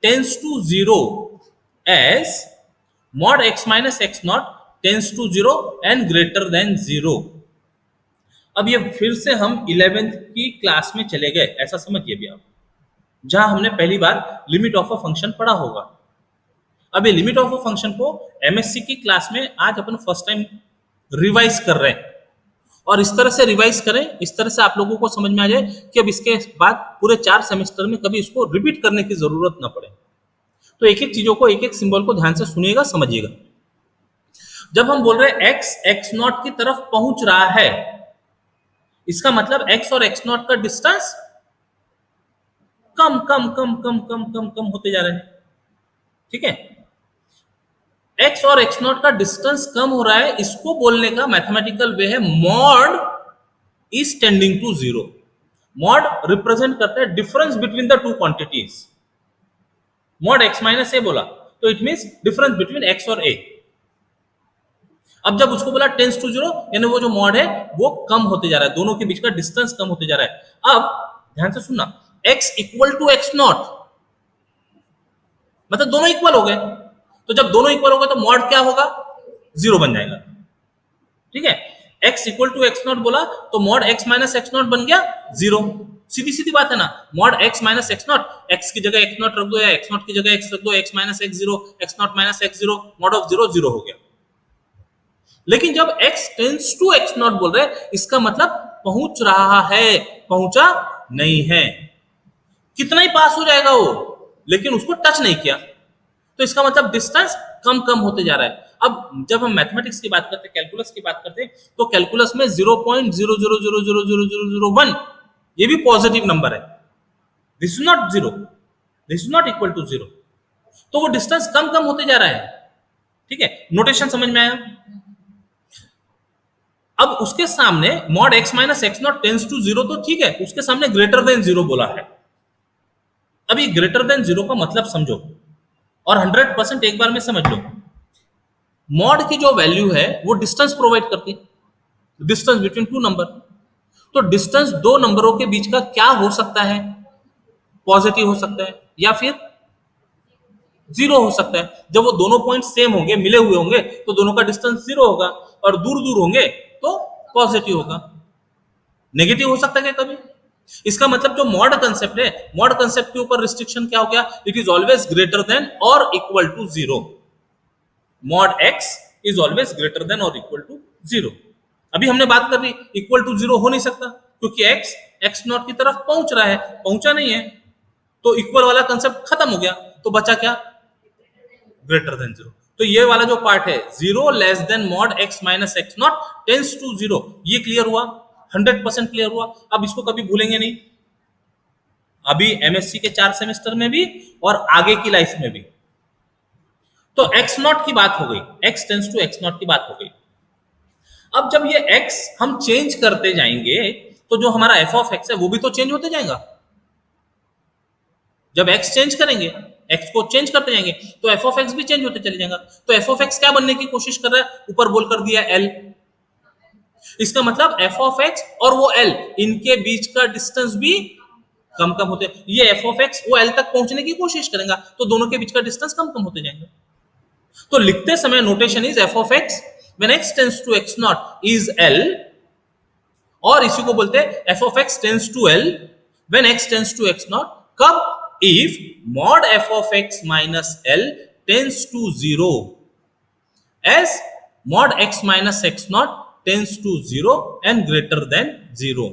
tends to zero as mod x minus x naught tends to zero and greater than zero. अब ये फिर से हम 11th की class में चले गए, ऐसा समझिए भी आप, जहां हमने पहली बार लिमिट ऑफ अ फंक्शन पढ़ा होगा। अब ये लिमिट ऑफ अ फंक्शन को एमएससी की क्लास में आज अपन फर्स्ट टाइम रिवाइज कर रहे हैं, और इस तरह से रिवाइज करें, इस तरह से आप लोगों को समझ में आ जाए कि अब इसके बाद पूरे 4 सेमेस्टर में कभी इसको रिपीट करने की जरूरत ना पड़े। तो एक एक चीजों को, एक एक सिंबल को ध्यान से सुनिएगा, समझिएगा। जब हम बोल रहे हैं एक्स एक्स नॉट की तरफ पहुंच रहा है, इसका मतलब एक्स और एक्स नॉट का डिस्टेंस कम कम कम कम कम कम कम होते जा रहे हैं। ठीक है, एक्स और एक्स नॉट का डिस्टेंस कम हो रहा है, इसको बोलने का मैथमेटिकल वे है mod is tending to zero. Mod represent करता है difference between the two quantities. Mod x minus a बोला तो it means difference between x और ए। अब जब उसको बोला टेंस टू जीरो, यानी वो जो मॉड है वो कम होते जा रहा है, दोनों के बीच का डिस्टेंस कम होते जा रहा है। अब ध्यान से सुनना, x equal to x naught मतलब दोनों इक्वल हो गए, तो जब दोनों इक्वल हो गए तो मॉड क्या होगा, जीरो बन जाएगा। ठीक है, x equal to x naught बोला तो mod x minus x naught बन गया जीरो। सीधी सीधी बात है ना, mod x minus x naught, x की जगह एक्स नॉट रख दो या एक्स नॉट की जगह एक्स रख दो, x minus x zero, x naught minus x zero, mod of zero zero हो गया। लेकिन जब x tends to x naught बोल रहे, इसका मतलब पहुंच रहा है, पहुंचा नहीं है। कितना ही पास हो जाएगा वो, लेकिन उसको टच नहीं किया, तो इसका मतलब डिस्टेंस कम कम होते जा रहा है। अब जब हम मैथमेटिक्स की बात करते हैं, कैलकुलस की बात करते हैं, तो कैलकुलस में 0.00000001 ये भी पॉजिटिव नंबर है। This is not zero, this is not equal to zero, तो वो डिस्टेंस कम कम होते जा रहा है। ठीक है, नोटेशन समझ में आया। अब उसके सामने mod x minus x naught tends to zero, तो ठीक है, उसके सामने ग्रेटर देन जीरो बोला है। अब ये ग्रेटर देन जीरो का मतलब समझो और 100% एक बार में समझ लो। मॉड की जो वैल्यू है वो डिस्टेंस प्रोवाइड करती है, डिस्टेंस बिटवीन टू नंबर। तो डिस्टेंस दो नंबरों के बीच का क्या हो सकता है, पॉजिटिव हो सकता है या फिर जीरो हो सकता है। जब वो दोनों पॉइंट सेम होंगे, मिले हुए होंगे, तो दोनों का डिस्टेंस जीरो होगा, और दूर दूर होंगे तो पॉजिटिव होगा। नेगेटिव हो सकता है क्या कभी? इसका मतलब जो मॉड कंसेप्ट है, मॉड कंसेप्ट के ऊपर रिस्ट्रिक्शन क्या हो गया, it is always greater than और equal to zero. Mod x is always greater than और इक्वल टू जीरो। अभी हमने बात कर ली, इक्वल टू जीरो हो नहीं सकता, क्योंकि एक्स एक्स नॉट की तरफ पहुंच रहा है, पहुंचा नहीं है, तो इक्वल वाला कंसेप्ट खत्म हो गया, तो बचा क्या, ग्रेटर देन जीरो। तो ये वाला जो पार्ट है, zero less than mod x minus x naught tends to zero, ये क्लियर हुआ, 100% क्लियर हुआ। अब इसको कभी भूलेंगे नहीं, अभी एमएससी के 4 सेमेस्टर में भी और आगे की लाइफ में भी। तो एक्स नॉट की बात हो गई, x tends to x naught की बात हो गई। अब जब ये एक्स हम चेंज करते जाएंगे, तो जो हमारा एफ ऑफ एक्स है वो भी तो चेंज होते जाएगा। जब एक्स चेंज करेंगे, एक्स को चेंज करते जाएंगे, तो एफ ऑफ एक्स भी चेंज होते चले जाएगा। तो एफ ऑफ एक्स क्या बनने की कोशिश कर रहा है, ऊपर बोल कर दिया एल। इसका मतलब एफ ऑफ एक्स और वो एल, इनके बीच का डिस्टेंस भी कम कम होते, ये एफ ऑफ एक्स वो एल तक पहुंचने की कोशिश करेगा, तो दोनों के बीच का डिस्टेंस कम कम होते जाएंगे। तो लिखते समय notation is f of x when x tends to x naught is l, और इसी को बोलते हैं f of x tends to l when x tends to x naught. कब? If mod f of x minus l tends to zero, as mod x minus x naught tends to zero and greater than zero.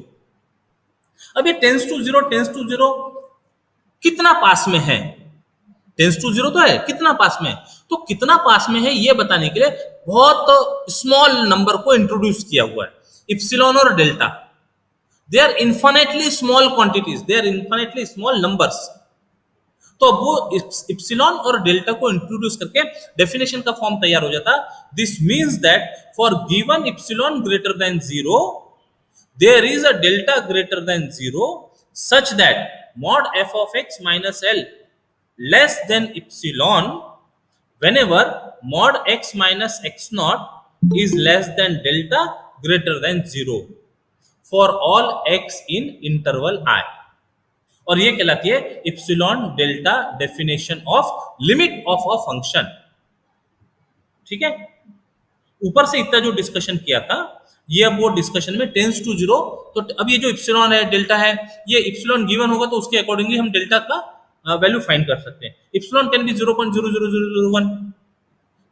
अब ये tends to zero कितना पास में है, tends to zero तो है, कितना पास में है, तो कितना पास में है ये बताने के लिए बहुत स्मॉल नंबर को इंट्रोड्यूस किया हुआ है, इप्सिलॉन और delta. They are infinitely small quantities, they are infinitely small numbers. तो अब वो इप्सिलॉन और डेल्टा को इंट्रोड्यूस करके डेफिनेशन का फॉर्म तैयार हो जाता। This means that for given epsilon greater than zero, there is a delta greater than zero such that mod f of x minus l less than epsilon whenever mod x minus x naught is less than delta greater than 0 for all x in interval I। और ये कहलाती है epsilon delta definition of limit of a function. ठीक है, ऊपर से इतना जो डिस्कशन किया था ये अब वो डिस्कशन में टेंस टू जीरो। तो अब ये जो इप्सिलॉन है डेल्टा है, ये इप्सिलॉन गिवन होगा तो उसके अकॉर्डिंगली हम डेल्टा का वैल्यू फाइंड कर सकते हैं। इप्सिलॉन कैन बी 0.00001,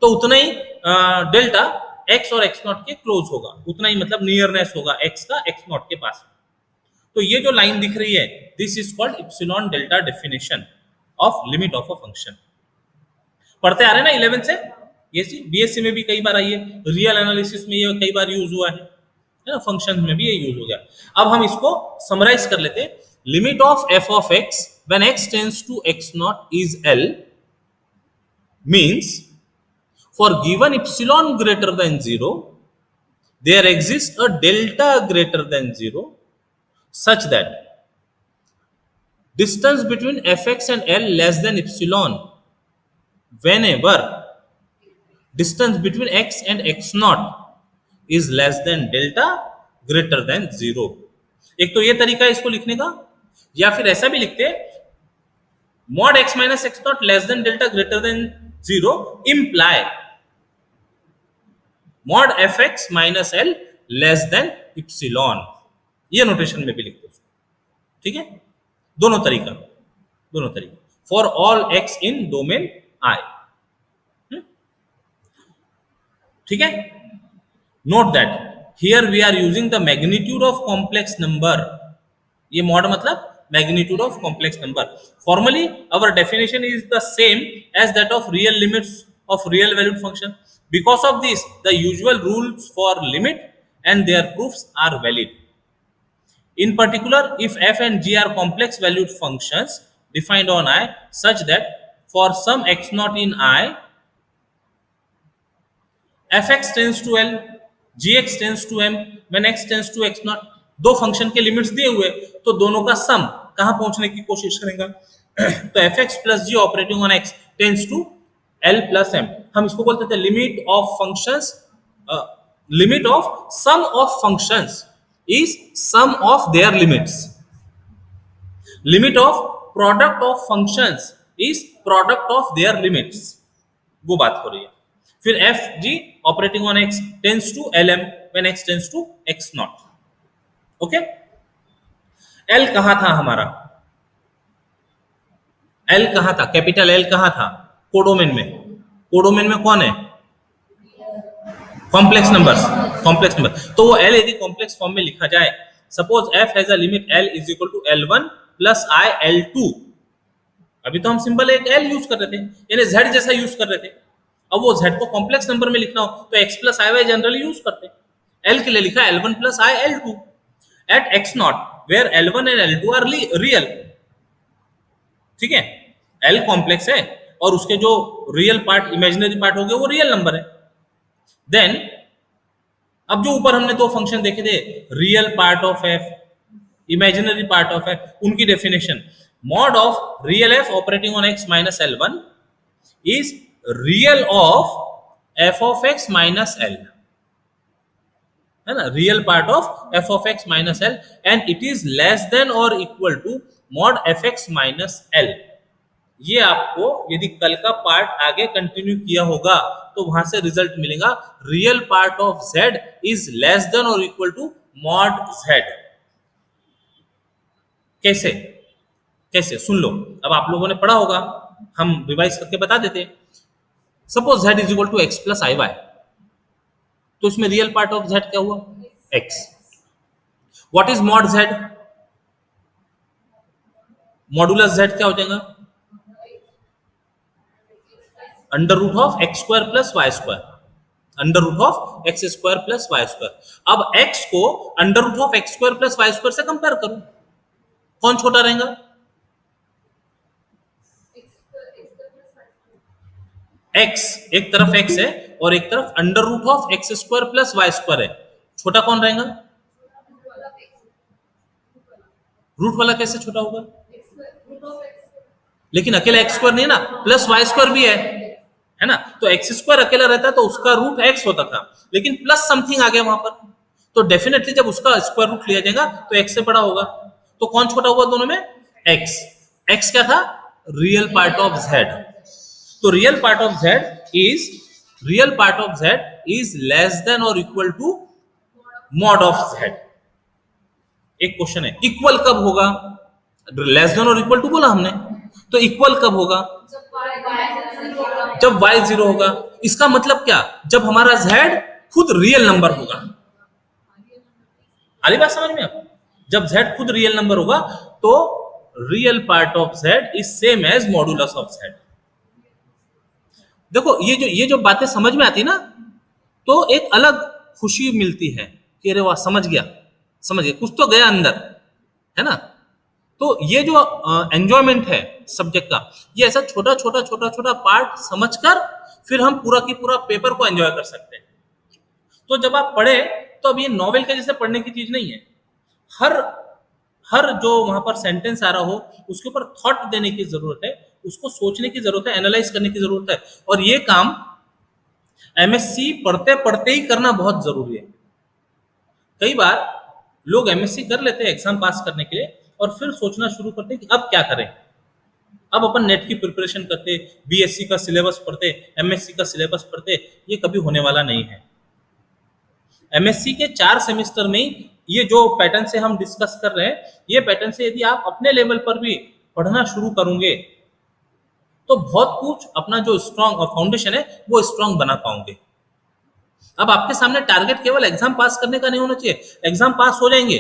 तो उतना ही डेल्टा एक्स और एक्स नॉट के क्लोज होगा, उतना ही मतलब नियरनेस होगा एक्स का एक्स नॉट के पास। तो ये जो लाइन दिख रही है this is called epsilon delta definition of limit of a function. पढ़ते आ रहे हैं ना 11 से, ये बीएससी में भी कई बार आई है, रियल एनालिसिस में ये कई बार यूज हुआ है ना, फंक्शन में भी ये यूज हो गया। अब हम इसको समराइज कर लेते हैं। Limit of f of x when x tends to x naught is l means for given epsilon greater than 0 there exists a delta greater than 0 such that distance between fx and L less than epsilon whenever distance between x and x naught is less than delta greater than 0। एक तो ये तरीका है इसको लिखने का, या फिर ऐसा भी लिखते हैं mod x minus x naught less than delta greater than 0 imply mod fx minus L less than epsilon। ये नोटेशन में भी लिखते हैं, ठीक है, दोनों तरीका for all x in domain I। ठीक है, note that here we are using the magnitude of complex number. ये मॉड मतलब magnitude of complex number. Formally our definition is the same as that of real limits of real valued function. Because of this, the usual rules for limit and their proofs are valid. In particular, if f and g are complex valued functions defined on I such that for some x naught in I, fx tends to L, gx tends to m when x tends to x naught। दो function के limits दिए हुए तो दोनों का सम कहां पहुंचने की कोशिश करेगा, तो fx plus g operating on x tends to L plus m। हम इसको बोलते थे limit of functions, limit of sum of functions is sum of their limits, limit of product of functions is product of their limits, वो बात हो रही है। फिर f g operating on x tends to l m when x tends to x naught. Okay, l कहां था हमारा, L कहां था, कैपिटल एल कहां था, कोडोमेन में। कोडोमेन में कौन है, कॉम्प्लेक्स नंबर्स, कॉम्प्लेक्स नंबर। तो वो एल यदि कॉम्प्लेक्स फॉर्म में लिखा जाए, suppose f has a limit l is equal to L1 plus I L2। अभी तो हम सिंपल एक एल यूज कर रहे थे, यानी जेड जैसा यूज कर रहे थे। अब वो जेड को कॉम्प्लेक्स नंबर में लिखना हो तो x plus i y generally use करते हैं। एल के लिए लिखा L1 plus I L2 at x naught where L1 and L2 are real. ठीक है, एल कॉम्प्लेक्स है और उसके जो रियल पार्ट इमेजिनरी पार्ट हो गए वो रियल नंबर है। देन अब जो ऊपर हमने दो फंक्शन देखे थे, real part of f, imaginary part of f, उनकी definition mod of real f operating on x minus L1 is real of f of x minus l, है ना, real part of f of x minus l and it is less than और equal to mod f x minus l. ये आपको यदि कल का part आगे continue किया होगा तो वहां से रिजल्ट मिलेगा real part of z is less than और इक्वल टू मॉड z। कैसे कैसे सुन लो, अब आप लोगों ने पढ़ा होगा, हम रिवाइज करके बता देते। Suppose z is equal to x plus i y, तो इसमें रियल पार्ट ऑफ z क्या हुआ, x। What is mod z, modulus z क्या हो जाएगा, under root of x square plus y square, under root of x square plus y square. अब x को under root of x square plus y square से compare करो, कौन छोटा रहेगा, x एक तरफ x है और एक तरफ under root of x square plus y square है, छोटा कौन रहेगा, रूट वाला कैसे छोटा होगा, लेकिन अकेला एक्स स्क्वायर नहीं ना, प्लस वाई स्क्वायर भी है ना, तो एक्स स्क्वायर अकेला रहता तो उसका रूट एक्स होता था, लेकिन प्लस समथिंग आ गया वहां पर, तो डेफिनेटली जब उसका स्क्वायर रूट लिया जाएगा तो एक्स से बड़ा होगा। तो कौन छोटा हुआ दोनों में, x, x क्या था? Real part of z. तो real part of z is less than और equal to mod of z. एक क्वेश्चन है, इक्वल कब होगा? लेस देन और इक्वल टू बोला हमने, तो इक्वल कब होगा? जब y 0 होगा. इसका मतलब क्या? जब हमारा z खुद रियल नंबर होगा. आली बात समझ में आपको? जब z खुद रियल नंबर होगा तो real part of z is same as modulus of z. देखो ये जो बातें समझ में आती ना, तो एक अलग खुशी मिलती है कि अरे वाह, समझ गया, कुछ तो गया अंदर, है ना. तो ये जो एंजॉयमेंट है सब्जेक्ट का, ये ऐसा छोटा पार्ट समझकर फिर हम पूरा की पूरा पेपर को एंजॉय कर सकते हैं. तो जब आप पढ़े तो अब ये नॉवेल के जैसे पढ़ने की चीज नहीं है. हर जो वहां पर सेंटेंस आ रहा हो उसके ऊपर थॉट देने की जरूरत है, उसको सोचने की जरूरत है, एनालाइज करने की जरूरत है. और ये काम एमएससी पढ़ते पढ़ते ही करना बहुत जरूरी है. कई बार लोग एमएससी कर लेते हैं एग्जाम पास करने के लिए और फिर सोचना शुरू करते हैं कि अब क्या करें. अब अपन नेट की प्रिपरेशन करते, बीएससी का सिलेबस पढ़ते, एमएससी का सिलेबस पढ़ते, ये कभी होने वाला नहीं है. एमएससी के 4 सेमेस्टर में ये जो पैटर्न से हम डिस्कस कर रहे हैं, ये पैटर्न से यदि आप अपने लेवल पर भी पढ़ना शुरू करोगे तो बहुत कुछ अपना जो स्ट्रॉन्ग फाउंडेशन है वो स्ट्रॉन्ग बना पाओगे. अब आपके सामने टारगेट केवल एग्जाम पास करने का नहीं होना चाहिए. एग्जाम पास हो जाएंगे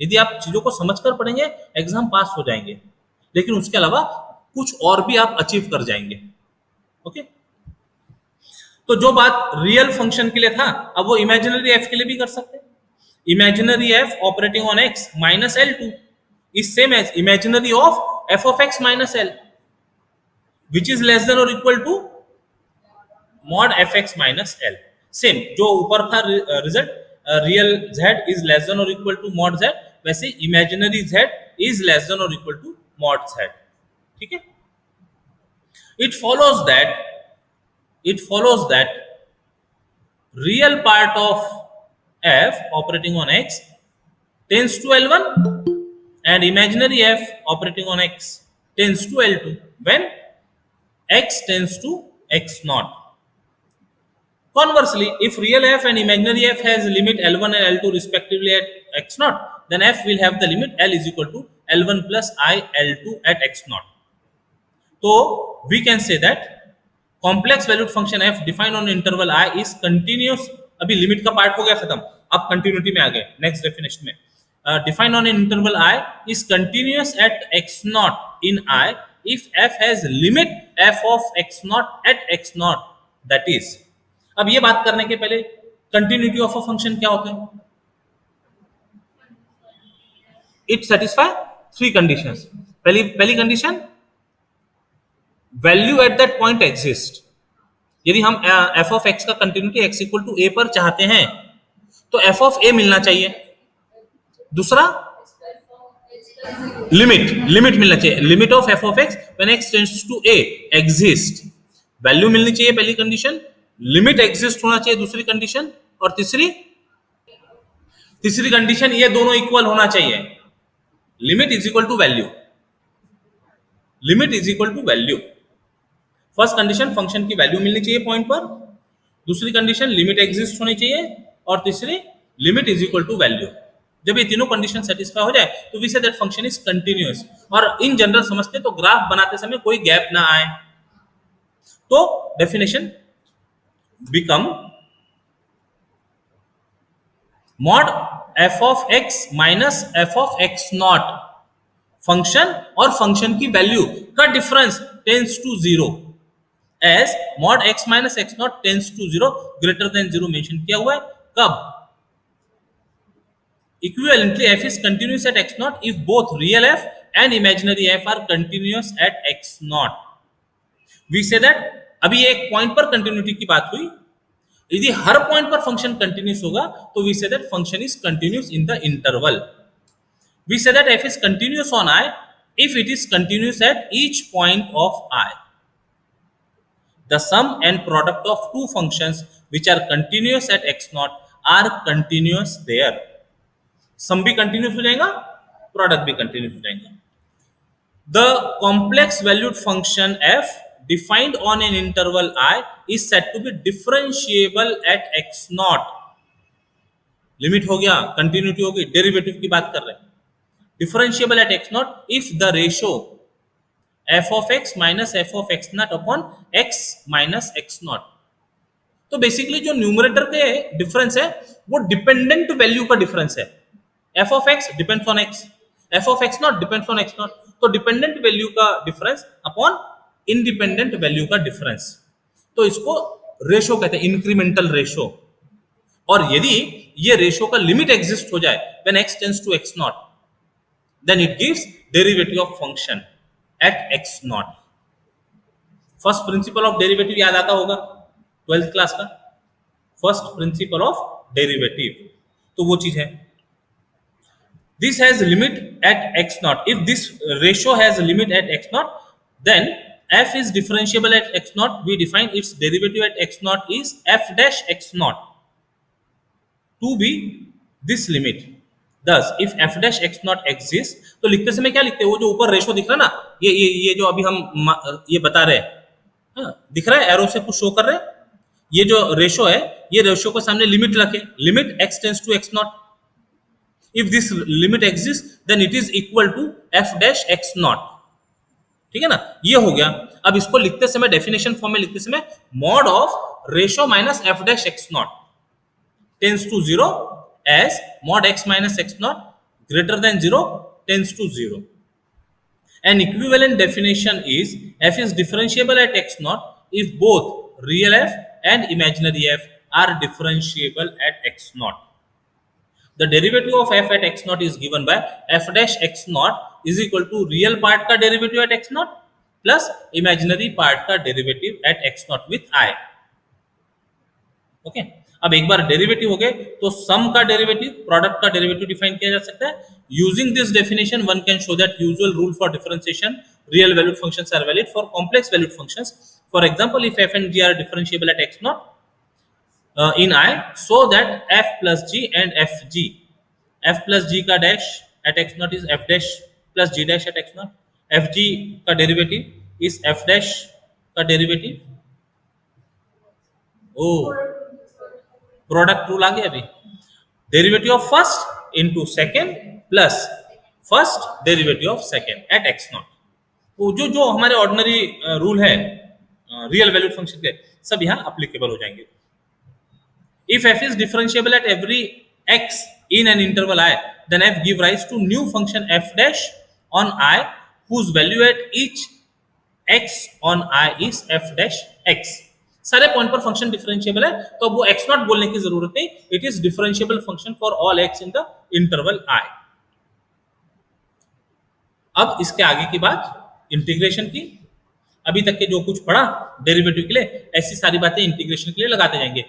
यदि आप चीजों को समझकर पढ़ेंगे, एग्जाम पास हो जाएंगे, लेकिन उसके अलावा कुछ और भी आप अचीव कर जाएंगे. ओके. तो जो बात रियल फंक्शन के लिए था, अब वो इमेजिनरी एफ के लिए भी कर सकते हैं. Imaginary f operating on x minus L2 is same as imaginary of f of x minus L, which is less than और equal to mod f x minus L. Same जो ऊपर था result, real z is less than और equal to mod z, वैसे imaginary z is less than और equal to mod z. ठीक है. It follows that real part of f operating on x tends to L1 and imaginary f operating on x tends to L2 when x tends to x naught. Conversely, if real f and imaginary f has limit L1 and L2 respectively at x naught, then f will have the limit L is equal to L1 plus I L2 at x naught. So we can say that complex valued function f defined on interval i is continuous. अभी limit का part हो गया खत्म, अब continuity में आ गए. Next definition में defined on interval i is continuous at x not in i if f has limit f of x not at x not. That is, अब ये बात करने के पहले कंटिन्यूटी ऑफ अ फंक्शन क्या होता है? It satisfy 3 conditions. पहली condition, value at that point exist. यदि हम एफ ऑफ एक्स का continuity x equal to a पर चाहते हैं तो एफ ऑफ ए मिलना चाहिए. दूसरा, लिमिट मिलना चाहिए. Limit of f of x when x tends to a exist. Value मिलनी चाहिए पहली कंडीशन, लिमिट एग्जिस्ट होना चाहिए दूसरी कंडीशन, और तीसरी कंडीशन ये दोनों इक्वल होना चाहिए. Limit is equal to value. Limit is equal to value. First condition, function की वैल्यू मिलनी चाहिए पॉइंट पर. दूसरी कंडीशन, लिमिट एग्जिस्ट होनी चाहिए. और तीसरी, limit is equal to value. जब ये तीनों कंडीशन सेटिस्फाई हो जाए तो we say that function is continuous. और इन जनरल समझते तो ग्राफ बनाते समय कोई गैप ना आए. तो definition become mod f of x minus f of x naught. Function और फंक्शन की वैल्यू का difference tends to 0 as mod x minus x naught tends to 0 greater than 0 mention किया हुआ है. कब? Equivalently f is continuous at x naught if both real f and imaginary f are continuous at x naught. We say that अभी एक point पर continuity की बात हुई. यदि हर पॉइंट पर फंक्शन कंटिन्यूस होगा तो we say that function is continuous in the interval. We say that f is continuous on I if it is continuous at each point of I. The sum and product of two functions which are continuous at x naught are continuous there. सम भी continuous हो जाएगा, product भी continuous हो जाएगा. The complex valued function f defined on an interval I is said to be differentiable at x naught. Limit हो गया, continuity हो गई, डेरिवेटिव की बात कर रहे हैं. Differentiable eight x naught if the ratio f of x minus f of x naught upon x minus x naught. तो बेसिकली जो न्यूमरेटर के डिफरेंस है वो डिपेंडेंट वैल्यू का डिफरेंस है. f of x depends on x, f of x naught depends on x naught. तो dependent value का difference upon independent value का डिफरेंस. तो इसको रेशो कहते हैं, इंक्रीमेंटल रेशो. और यदि ये रेशो का लिमिट एग्जिस्ट हो जाए when x tends to x naught, then it gives derivative of function at x naught. First principle of derivative याद आता होगा 12th क्लास का, फर्स्ट प्रिंसिपल ऑफ डेरिवेटिव. तो वो चीज है. This has limit at x naught. If this ratio has a limit at x naught, then f is differentiable at x naught. We define its derivative at x naught is f dash x naught to be this limit. Thus, if f dash x naught exists, तो लिखते समय क्या लिखते हैं? वो जो ऊपर ratio दिख रहा है ना, ये जो अभी हम ये बता रहे हैं, हाँ, दिख रहा है, एरो से कुछ शो कर रहे हैं. ये जो रेशो है, ये रेशो को सामने लिमिट रखे, limit x tends to x naught. If this limit exists, then it is equal to f dash x naught. ठीक है ना, ये हो गया. अब इसको लिखते समय, डेफिनेशन फॉर्म में लिखते समय, mod of ratio minus f dash x naught tends to 0 as mod x minus x naught greater than 0 tends to 0. An equivalent definition is f is differentiable at x naught if both real f and imaginary f are differentiable at x naught. The derivative of f at x naught is given by f dash x naught is equal to real part का derivative at x naught plus imaginary part का derivative at x naught with I. Okay, अब एक बार derivative हो गए तो sum का derivative, product का डेरिवेटिव डिफाइन किया जा सकता है. Using this definition one can show that usual rule for differentiation real valued functions are valid for complex valued functions. For example, if f and g are differentiable at x naught in I, so that f plus g and f plus g का dash at x naught is f dash plus g dash at x naught. f g का derivative is f dash का derivative. ओ, product rule आ गया. अभी derivative of first into second plus first derivative of second at x naught. तो जो हमारे ordinary rule है रियल वैल्यूड फंक्शन के, सब यहाँ अप्लीकेबल हो जाएंगे. If f is differentiable at every x in an interval I, then f give rise to new function f dash on I whose value at each x on I is f dash x. सारे point पर function differentiable है, तो अब वो x not बोलने की जरूरत नहीं. It is differentiable function for all x in the interval I. अब इसके आगे की बात इंटीग्रेशन की. अभी तक के जो कुछ पढ़ा डेरिवेटिव के लिए, ऐसी सारी बातें इंटीग्रेशन के लिए लगाते जाएंगे.